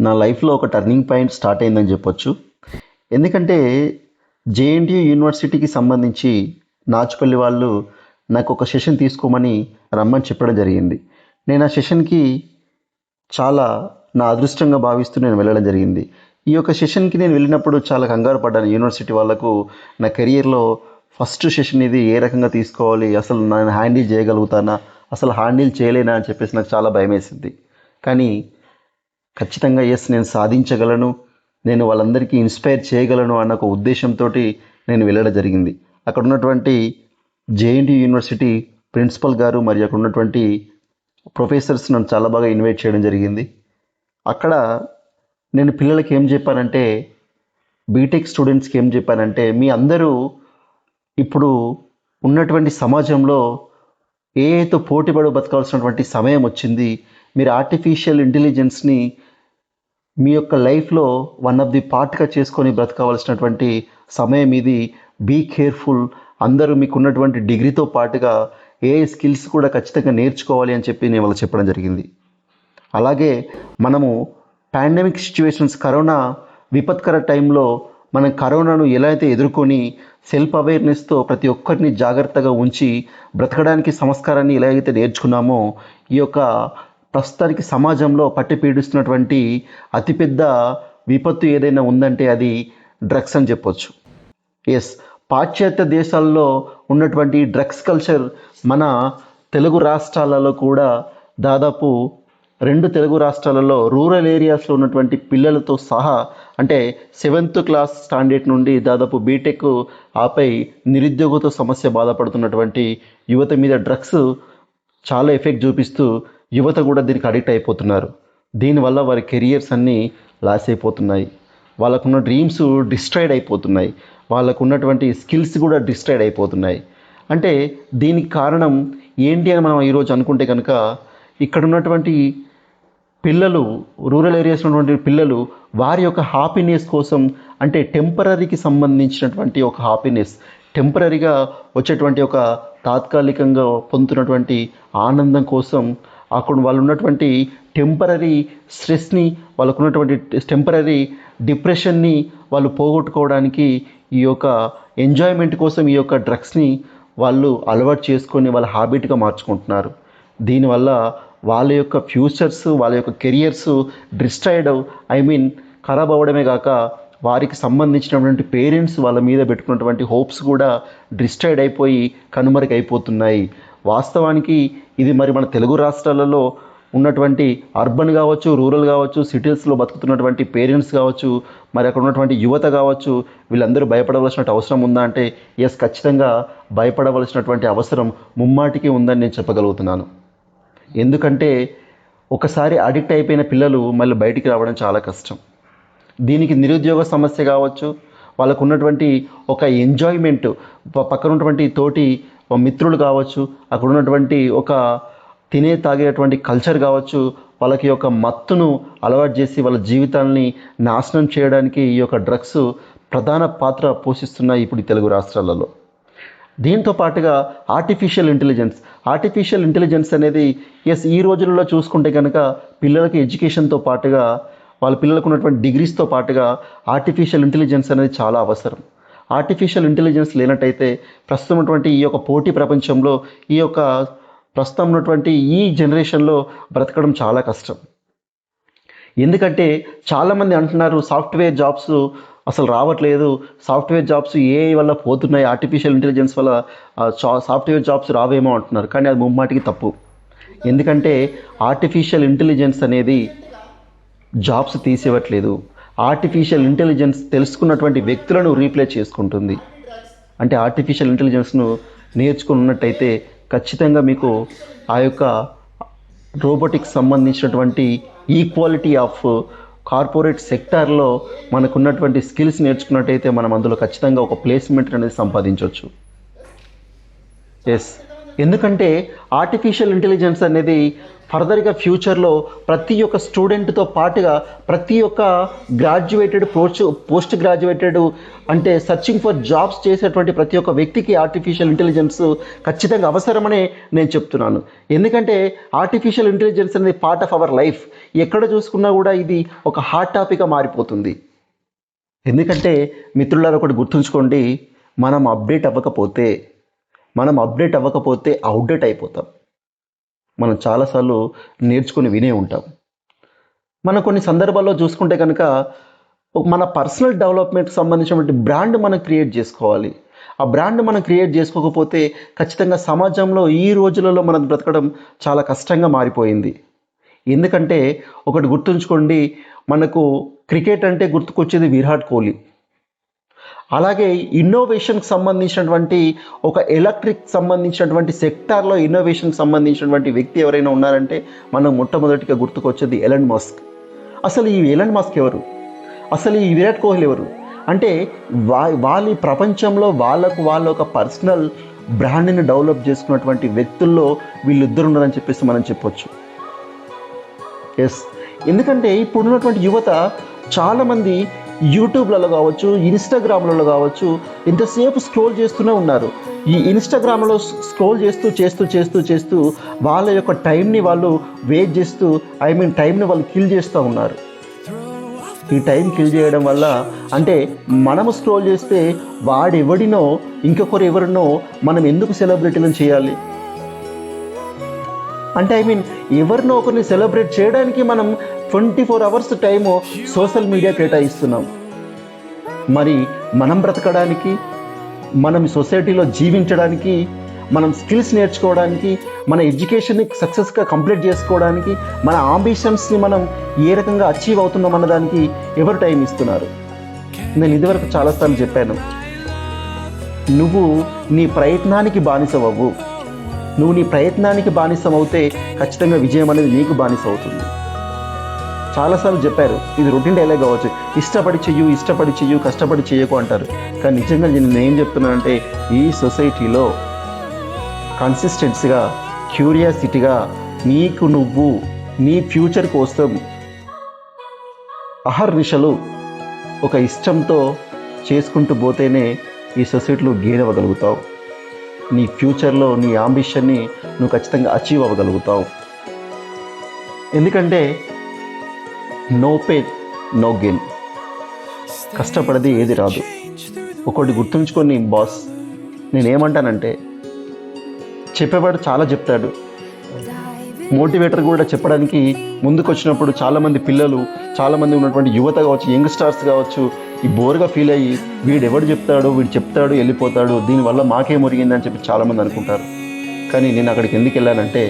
నా లైఫ్లో ఒక టర్నింగ్ పాయింట్ స్టార్ట్ అయిందని చెప్పొచ్చు. ఎందుకంటే జేఎన్టీయూ యూనివర్సిటీకి సంబంధించి నాచుపల్లి వాళ్ళు నాకు ఒక సెషన్ తీసుకోమని రమ్మని చెప్పడం జరిగింది. నేను ఆ సెషన్కి చాలా నా అదృష్టంగా భావిస్తూ నేను వెళ్ళడం జరిగింది. ఈ యొక్క సెషన్కి నేను వెళ్ళినప్పుడు చాలా కంగారు పడ్డాను. యూనివర్సిటీ వాళ్ళకు నా కెరియర్లో ఫస్ట్ సెషన్ ఇది ఏ రకంగా తీసుకోవాలి, అసలు నేను హ్యాండిల్ చేయగలుగుతానా, అసలు హ్యాండిల్ చేయలేనా అని చెప్పేసి నాకు చాలా భయం వేసింది. కానీ ఖచ్చితంగా నేను సాధించగలను, నేను వాళ్ళందరికీ ఇన్స్పైర్ చేయగలను అన్న ఒక ఉద్దేశంతో నేను వెళ్ళడం జరిగింది. అక్కడ ఉన్నటువంటి జేఎన్టీయూ యూనివర్సిటీ ప్రిన్సిపల్ గారు మరియు అక్కడ ఉన్నటువంటి ప్రొఫెసర్స్ నన్ను చాలా బాగా ఇన్వైట్ చేయడం జరిగింది. అక్కడ నేను పిల్లలకి ఏం చెప్పానంటే, బీటెక్ స్టూడెంట్స్కి ఏం చెప్పానంటే, మీ అందరూ ఇప్పుడు ఉన్నటువంటి సమాజంలో ఏఐతో పోటీపడి బతకాల్సినటువంటి సమయం వచ్చింది. మీరు ఆర్టిఫిషియల్ ఇంటెలిజెన్స్ని మీ యొక్క లైఫ్లో వన్ ఆఫ్ ది పార్ట్గా చేసుకొని బ్రతకవలసినటువంటి సమయం ఇది. Be careful. అందరూ మీకున్నటువంటి డిగ్రీతో పాటుగా ఏఐ స్కిల్స్ కూడా ఖచ్చితంగా నేర్చుకోవాలి అని చెప్పి నేను వాళ్ళకి చెప్పడం జరిగింది. అలాగే మనము పాండమిక్ సిచ్యువేషన్స్, కరోనా విపత్కర టైంలో మనం కరోనాను ఎలా అయితే ఎదుర్కొని సెల్ఫ్ అవేర్నెస్తో ప్రతి ఒక్కరిని జాగ్రత్తగా ఉంచి బ్రతకడానికి సంస్కారాన్ని ఎలా అయితే నేర్చుకున్నామో, ఈ యొక్క ప్రస్తుతానికి సమాజంలో పట్టి పీడిస్తున్నటువంటి అతిపెద్ద విపత్తు ఏదైనా ఉందంటే అది డ్రగ్స్ అని చెప్పొచ్చు. పాశ్చాత్య దేశాల్లో ఉన్నటువంటి డ్రగ్స్ కల్చర్ మన తెలుగు రాష్ట్రాలలో కూడా, దాదాపు 2 తెలుగు రాష్ట్రాలలో రూరల్ ఏరియాస్లో ఉన్నటువంటి పిల్లలతో సహా, అంటే 7th క్లాస్ స్టాండర్డ్ నుండి దాదాపు బీటెక్ ఆపై నిరుద్యోగంతో సమస్య బాధపడుతున్నటువంటి యువత మీద డ్రగ్స్ చాలా ఎఫెక్ట్ చూపిస్తూ యువత కూడా దీనికి అడిక్ట్ అయిపోతున్నారు. దీనివల్ల వారి కెరియర్స్ అన్నీ లాస్ అయిపోతున్నాయి. వాళ్ళకున్న డ్రీమ్స్ డిస్ట్రాయిడ్ అయిపోతున్నాయి. వాళ్ళకు ఉన్నటువంటి స్కిల్స్ కూడా డిస్ట్రాయిడ్ అయిపోతున్నాయి. అంటే దీనికి కారణం ఏంటి అని మనం ఈరోజు అనుకుంటే కనుక, ఇక్కడ ఉన్నటువంటి పిల్లలు, రూరల్ ఏరియాస్లో ఉన్నటువంటి పిల్లలు వారి యొక్క హ్యాపీనెస్ కోసం, అంటే టెంపరీకి సంబంధించినటువంటి ఒక హ్యాపీనెస్, టెంపరీగా వచ్చేటువంటి ఒక తాత్కాలికంగా పొందుతున్నటువంటి ఆనందం కోసం అక్కడ వాళ్ళు ఉన్నటువంటి టెంపరీ స్ట్రెస్ని, వాళ్ళకు ఉన్నటువంటి టెంపరీ డిప్రెషన్ని వాళ్ళు పోగొట్టుకోవడానికి ఈ యొక్క ఎంజాయ్మెంట్ కోసం ఈ యొక్క డ్రగ్స్ని వాళ్ళు అలవాటు చేసుకొని వాళ్ళ హ్యాబిట్గా మార్చుకుంటున్నారు. దీనివల్ల వాళ్ళ యొక్క ఫ్యూచర్స్, వాళ్ళ యొక్క కెరియర్స్ డిస్ట్రాయిడ్, ఖరాబ్ అవ్వడమే కాక వారికి సంబంధించినటువంటి పేరెంట్స్ వాళ్ళ మీద పెట్టుకున్నటువంటి హోప్స్ కూడా డిస్ట్రాయిడ్ అయిపోయి కనుమరుగు అయిపోతున్నాయి. వాస్తవానికి ఇది మరి మన తెలుగు రాష్ట్రాలలో ఉన్నటువంటి అర్బన్ కావచ్చు, రూరల్ కావచ్చు, సిటీస్లో బతుకుతున్నటువంటి పేరెంట్స్ కావచ్చు, మరి అక్కడ ఉన్నటువంటి యువత కావచ్చు, వీళ్ళందరూ భయపడవలసిన అవసరం ఉందా అంటే ఖచ్చితంగా భయపడవలసినటువంటి అవసరం ముమ్మాటికి ఉందని నేను చెప్పగలుగుతున్నాను. ఎందుకంటే ఒకసారి అడిక్ట్ అయిపోయిన పిల్లలు మళ్ళీ బయటికి రావడం చాలా కష్టం. దీనికి నిరుద్యోగ సమస్య కావచ్చు, వాళ్ళకు ఉన్నటువంటి ఒక ఎంజాయ్మెంట్, పక్కన ఉన్నటువంటి తోటి మిత్రులు కావచ్చు, అక్కడ ఉన్నటువంటి ఒక తినే తాగేటువంటి కల్చర్ కావచ్చు, వాళ్ళకి యొక్క మత్తును అలవాటు చేసి వాళ్ళ జీవితాలని నాశనం చేయడానికి ఈ యొక్క డ్రగ్స్ ప్రధాన పాత్ర పోషిస్తున్నాయి ఇప్పుడు ఈ తెలుగు రాష్ట్రాలలో. దీంతో పాటుగా ఆర్టిఫిషియల్ ఇంటెలిజెన్స్ అనేది ఈ రోజుల్లో చూసుకుంటే కనుక పిల్లలకి ఎడ్యుకేషన్తో పాటుగా, వాళ్ళ పిల్లలకు ఉన్నటువంటి డిగ్రీస్తో పాటుగా ఆర్టిఫిషియల్ ఇంటెలిజెన్స్ అనేది చాలా అవసరం. ఆర్టిఫిషియల్ ఇంటెలిజెన్స్ లేనట్టయితే ప్రస్తుతం ఉన్నటువంటి ఈ యొక్క పోటీ ప్రపంచంలో, ఈ యొక్క ప్రస్తుతం ఉన్నటువంటి ఈ జనరేషన్లో బ్రతకడం చాలా కష్టం. ఎందుకంటే చాలామంది అంటున్నారు సాఫ్ట్వేర్ జాబ్స్ అసలు రావట్లేదు, సాఫ్ట్వేర్ జాబ్స్ ఏఐ వల్ల పోతున్నాయి, ఆర్టిఫిషియల్ ఇంటెలిజెన్స్ వల్ల సాఫ్ట్వేర్ జాబ్స్ రావేమో అంటున్నారు. కానీ అది ముమ్మాటికి తప్పు. ఎందుకంటే ఆర్టిఫిషియల్ ఇంటెలిజెన్స్ అనేది జాబ్స్ తీసివ్వట్లేదు. ఆర్టిఫిషియల్ ఇంటెలిజెన్స్ తెలుసుకున్నటువంటి వ్యక్తులను రీప్లేస్ చేసుకుంటుంది. అంటే ఆర్టిఫిషియల్ ఇంటెలిజెన్స్ను నేర్చుకుని ఉన్నట్టయితే ఖచ్చితంగా మీకు ఆ యొక్క రోబోటిక్స్ సంబంధించినటువంటి ఈక్వాలిటీ ఆఫ్ కార్పొరేట్ సెక్టార్లో మనకున్నటువంటి స్కిల్స్ నేర్చుకున్నట్టయితే మనం అందులో ఖచ్చితంగా ఒక ప్లేస్మెంట్ అనేది సంపాదించవచ్చు. ఎందుకంటే ఆర్టిఫిషియల్ ఇంటెలిజెన్స్ అనేది ఫర్దర్గా ఫ్యూచర్లో ప్రతి ఒక్క స్టూడెంట్తో పాటుగా ప్రతి ఒక్క గ్రాడ్యుయేటెడ్ పోస్ట్ గ్రాడ్యుయేటెడ్ అంటే సర్చింగ్ ఫర్ జాబ్స్ చేసేటువంటి ప్రతి ఒక్క వ్యక్తికి ఆర్టిఫిషియల్ ఇంటెలిజెన్స్ ఖచ్చితంగా అవసరమనే నేను చెప్తున్నాను. ఎందుకంటే ఆర్టిఫిషియల్ ఇంటెలిజెన్స్ అనేది పార్ట్ ఆఫ్ అవర్ లైఫ్. ఎక్కడ చూసుకున్నా కూడా ఇది ఒక హాట్ టాపిక్గా మారిపోతుంది. ఎందుకంటే మిత్రులారా, ఒకటి గుర్తుంచుకోండి, మనం అప్డేట్ అవ్వకపోతే అవుట్డేట్ అయిపోతాం. మనం చాలాసార్లు నేర్చుకుని వినే ఉంటాం. మనం కొన్ని సందర్భాల్లో చూసుకుంటే కనుక మన పర్సనల్ డెవలప్మెంట్కి సంబంధించినటువంటి బ్రాండ్ మనం క్రియేట్ చేసుకోవాలి. ఆ బ్రాండ్ మనం క్రియేట్ చేసుకోకపోతే ఖచ్చితంగా సమాజంలో ఈ రోజులలో మనం బ్రతకడం చాలా కష్టంగా మారిపోయింది. ఎందుకంటే ఒకటి గుర్తుంచుకోండి, మనకు క్రికెట్ అంటే గుర్తుకొచ్చేది విరాట్ కోహ్లీ. అలాగే ఇన్నోవేషన్కి సంబంధించినటువంటి ఒక ఎలక్ట్రిక్ సంబంధించినటువంటి సెక్టార్లో ఇన్నోవేషన్కి సంబంధించినటువంటి వ్యక్తి ఎవరైనా ఉన్నారంటే మనం మొట్టమొదటిగా గుర్తుకొచ్చేది ఎలన్ మస్క్. అసలు ఈ ఎలన్ మస్క్ ఎవరు? అసలు ఈ విరాట్ కోహ్లీ ఎవరు? అంటే వాళ్ళ ప్రపంచంలో వాళ్ళ ఒక పర్సనల్ బ్రాండ్ని డెవలప్ చేసుకున్నటువంటి వ్యక్తుల్లో వీళ్ళిద్దరు ఉన్నారని చెప్పేసి మనం చెప్పొచ్చు. ఎస్, ఎందుకంటే ఇప్పుడున్నటువంటి యువత చాలామంది యూట్యూబ్లలో కావచ్చు, ఇన్స్టాగ్రామ్లలో కావచ్చు, ఎంతసేపు స్క్రోల్ చేస్తూనే ఉన్నారు. ఈ ఇన్స్టాగ్రామ్లో స్క్రోల్ చేస్తూ వాళ్ళ యొక్క టైంని వాళ్ళు వేస్ట్ చేస్తూ టైంని వాళ్ళు కిల్ చేస్తూ ఉన్నారు. ఈ టైం కిల్ చేయడం వల్ల అంటే మనము స్క్రోల్ చేస్తే వాడెవడినో ఇంకొకరు ఎవరినో మనం ఎందుకు సెలబ్రిటీలను చేయాలి? అంటే ఎవరినో ఒకరిని సెలబ్రేట్ చేయడానికి మనం 24 hours టైము సోషల్ మీడియా కేటాయిస్తున్నాం. మరి మనం బ్రతకడానికి, మనం సొసైటీలో జీవించడానికి, మనం స్కిల్స్ నేర్చుకోవడానికి, మన ఎడ్యుకేషన్ని సక్సెస్గా కంప్లీట్ చేసుకోవడానికి, మన ఆంబిషన్స్ని మనం ఏ రకంగా అచీవ్ అవుతున్నాం అన్నదానికి ఎవరు టైం ఇస్తున్నారు? నేను ఇదివరకు చాలాసార్లు చెప్పాను, నువ్వు నీ ప్రయత్నానికి బానిసవవ్వు. నువ్వు నీ ప్రయత్నానికి బానిసమవుతే ఖచ్చితంగా విజయం అనేది నీకు బానిస అవుతుంది. చాలాసార్లు చెప్పారు, ఇది రొటీన్ డైలాగ్ కావచ్చు, ఇష్టపడి చెయ్యు కష్టపడి చెయ్యకు అంటారు. కానీ నిజంగా నేను ఏం చెప్తున్నానంటే, ఈ సొసైటీలో కన్సిస్టెన్సీగా, క్యూరియాసిటీగా నీకు నువ్వు నీ ఫ్యూచర్ కోసం అహర్నిశలు ఒక ఇష్టంతో చేసుకుంటూ పోతేనే ఈ సొసైటీలో గెయిన్ అవ్వగలుగుతావు. నీ ఫ్యూచర్లో నీ ఆంబిషన్ని నువ్వు ఖచ్చితంగా అచీవ్ అవ్వగలుగుతావు. ఎందుకంటే నో పెయిన్ నో గెయిన్. కష్టపడది ఏది రాదు. ఒకటి గుర్తుంచుకొని బాస్, నేనేమంటానంటే, చెప్పేవాడు చాలా చెప్తాడు, మోటివేటర్ కూడా చెప్పడానికి ముందుకు వచ్చినప్పుడు చాలామంది పిల్లలు, చాలామంది ఉన్నటువంటి యువత కావచ్చు, యంగ్ స్టార్స్ కావచ్చు, ఈ బోర్గా ఫీల్ అయ్యి వీడు చెప్తాడు వెళ్ళిపోతాడు, దీనివల్ల మాకేం ఒరిగిందని చెప్పి చాలామంది అనుకుంటారు. కానీ నేను అక్కడికి ఎందుకు వెళ్ళానంటే,